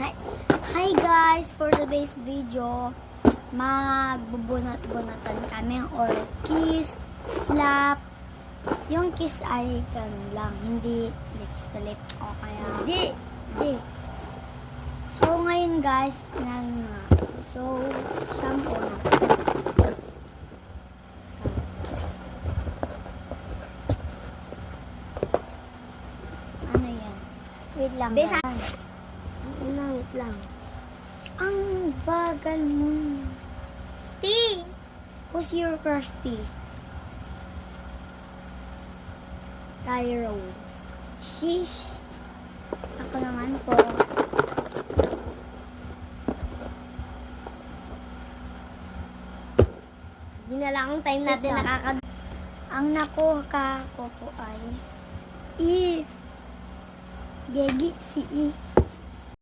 Hi guys! For today's video, magbubunot-bunotan kami or kiss, slap. Yung kiss ay ganun lang, hindi lips to lips o kaya... Hindi. So ngayon guys, so shampoo na. Ano yan? Wait lang. Besa. Wait lang. Ang bagal mo. T. Who's your crush, T? Tyro. Sheesh. Ako naman po. Hindi na lang ang time natin Ito. Ang nakuha ko po ay Gegi si